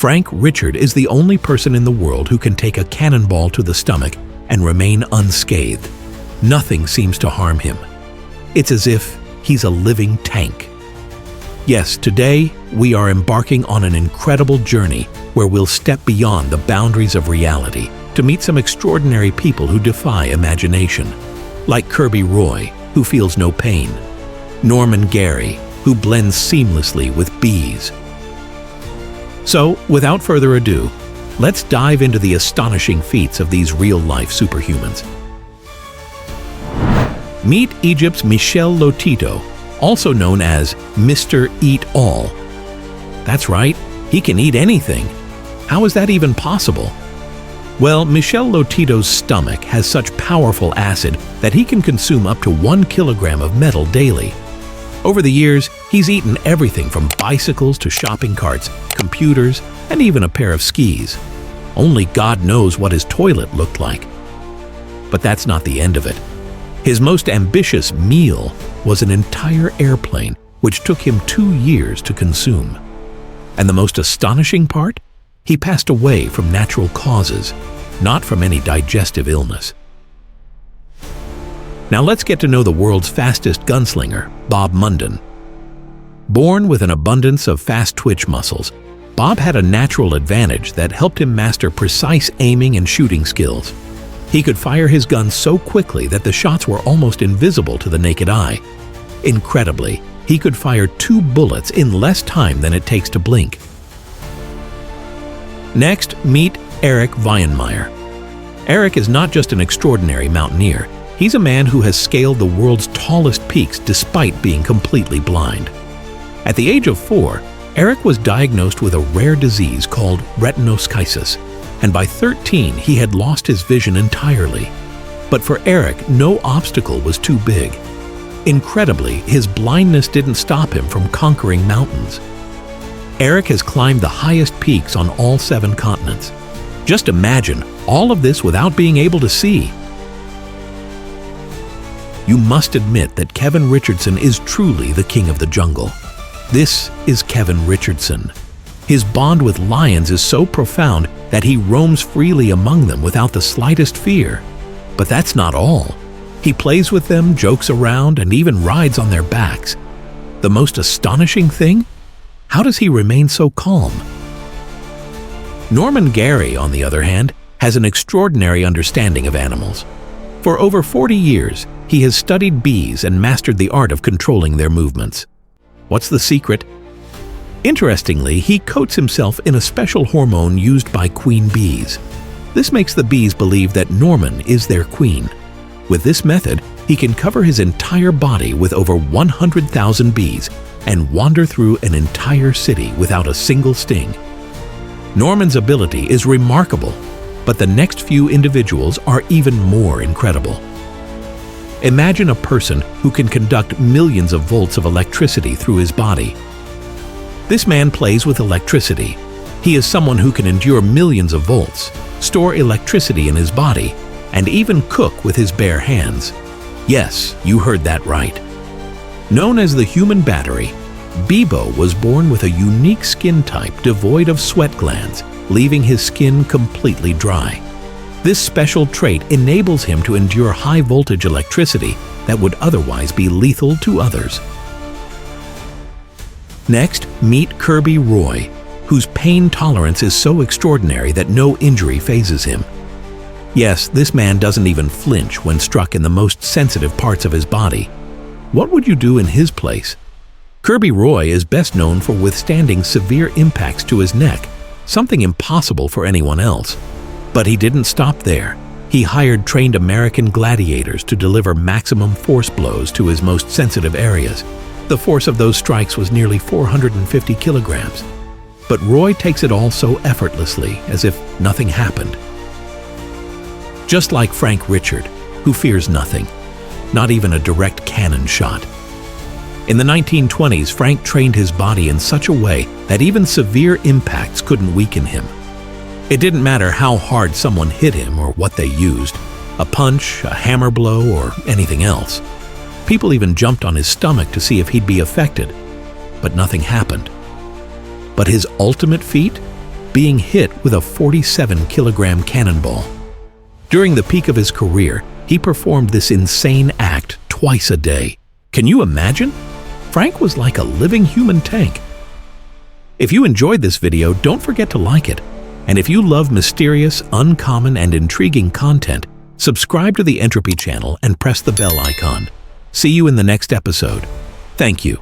Frank Richard is the only person in the world who can take a cannonball to the stomach and remain unscathed. Nothing seems to harm him. It's as if he's a living tank. Yes, today we are embarking on an incredible journey where we'll step beyond the boundaries of reality to meet some extraordinary people who defy imagination, like Kirby Roy, who feels no pain, Norman Gary, who blends seamlessly with bees. So, without further ado, let's dive into the astonishing feats of these real-life superhumans. Meet Egypt's Michel Lotito, also known as Mr. Eat-All. That's right, he can eat anything. How is that even possible? Well, Michel Lotito's stomach has such powerful acid that he can consume up to 1 kilogram of metal daily. Over the years, he's eaten everything from bicycles to shopping carts, computers, and even a pair of skis. Only God knows what his toilet looked like. But that's not the end of it. His most ambitious meal was an entire airplane, which took him 2 years to consume. And the most astonishing part? He passed away from natural causes, not from any digestive illness. Now let's get to know the world's fastest gunslinger, Bob Munden. Born with an abundance of fast twitch muscles, Bob had a natural advantage that helped him master precise aiming and shooting skills. He could fire his gun so quickly that the shots were almost invisible to the naked eye. Incredibly, he could fire 2 bullets in less time than it takes to blink. Next, meet Eric Weinmeier. Eric is not just an extraordinary mountaineer. He's a man who has scaled the world's tallest peaks despite being completely blind. At the age of 4, Eric was diagnosed with a rare disease called retinoschisis, and by 13 he had lost his vision entirely. But for Eric, no obstacle was too big. Incredibly, his blindness didn't stop him from conquering mountains. Eric has climbed the highest peaks on all 7 continents. Just imagine all of this without being able to see. You must admit that Kevin Richardson is truly the king of the jungle. This is Kevin Richardson. His bond with lions is so profound that he roams freely among them without the slightest fear. But that's not all. He plays with them, jokes around, and even rides on their backs. The most astonishing thing? How does he remain so calm? Norman Gary, on the other hand, has an extraordinary understanding of animals. For over 40 years, he has studied bees and mastered the art of controlling their movements. What's the secret? Interestingly, he coats himself in a special hormone used by queen bees. This makes the bees believe that Norman is their queen. With this method, he can cover his entire body with over 100,000 bees and wander through an entire city without a single sting. Norman's ability is remarkable, but the next few individuals are even more incredible. Imagine a person who can conduct millions of volts of electricity through his body. This man plays with electricity. He is someone who can endure millions of volts, store electricity in his body, and even cook with his bare hands. Yes, you heard that right. Known as the human battery, Bibo was born with a unique skin type devoid of sweat glands, leaving his skin completely dry. This special trait enables him to endure high-voltage electricity that would otherwise be lethal to others. Next, meet Kirby Roy, whose pain tolerance is so extraordinary that no injury phases him. Yes, this man doesn't even flinch when struck in the most sensitive parts of his body. What would you do in his place? Kirby Roy is best known for withstanding severe impacts to his neck, something impossible for anyone else. But he didn't stop there. He hired trained American gladiators to deliver maximum force blows to his most sensitive areas. The force of those strikes was nearly 450 kilograms. But Roy takes it all so effortlessly, as if nothing happened. Just like Frank Richard, who fears nothing, not even a direct cannon shot. In the 1920s, Frank trained his body in such a way that even severe impacts couldn't weaken him. It didn't matter how hard someone hit him or what they used, a punch, a hammer blow, or anything else. People even jumped on his stomach to see if he'd be affected, but nothing happened. But his ultimate feat? being hit with a 47-kilogram cannonball. During the peak of his career, he performed this insane act twice a day. Can you imagine? Frank was like a living human tank. If you enjoyed this video, don't forget to like it. And if you love mysterious, uncommon, and intriguing content, subscribe to the Entropy channel and press the bell icon. See you in the next episode. Thank you.